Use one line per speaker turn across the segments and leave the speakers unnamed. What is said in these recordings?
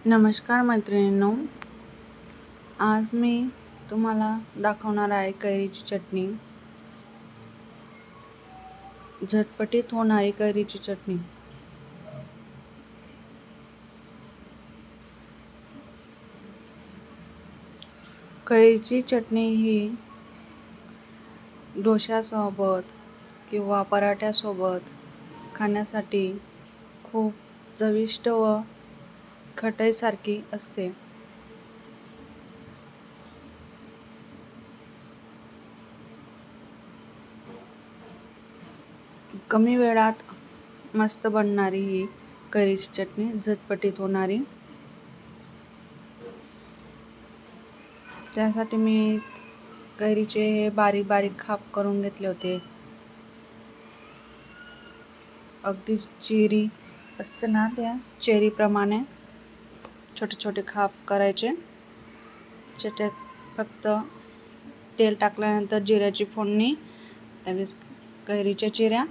नमस्कार मैत्रिणींनो, आज मी तुम्हाला दाखवणार आहे कैरीची चटणी. झटपटीत होणारी कैरीची चटणी. कैरीची चटणी ही डोश्यासोबत किंवा पराठ्यासोबत खाण्यासाठी खूप चविष्ट व खटईसारखी असते. कमी वेळात मस्त बनणारी ही कैरीची चटणी, झटपटीत होणारी. त्यासाठी मी कैरीचे हे बारीक बारीक खाप करून घेतले होते. अगदी चेरी असते ना, त्या चेरीप्रमाणे छोटे छोटे खाप करायचे. त्याच्यात फक्त तेल टाकल्यानंतर जिऱ्याची फोडणी, लगेच कैरीच्या चिऱ्या,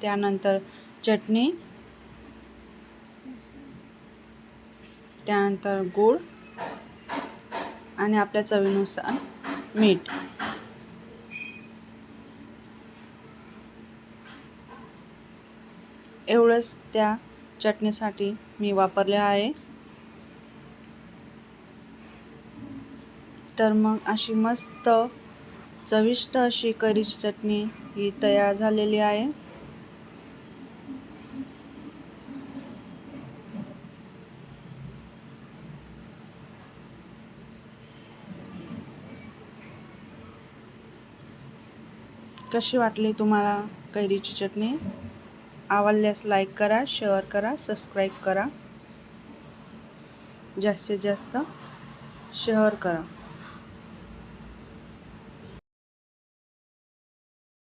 त्यानंतर चटणी, त्यानंतर गूळ आणि आपल्या चवीनुसार मीठ. एवढंच त्या चटणीसाठी मी वापरले आहे. तर मग अशी मस्त चविष्ट अशी कैरीची चटणी ही तयार झालेली आहे. कशी वाटली तुम्हाला कैरीची चटणी? आवडल्यास लाईक करा, शेअर करा, सबस्क्राईब करा, जास्तीत जास्त शेअर करा.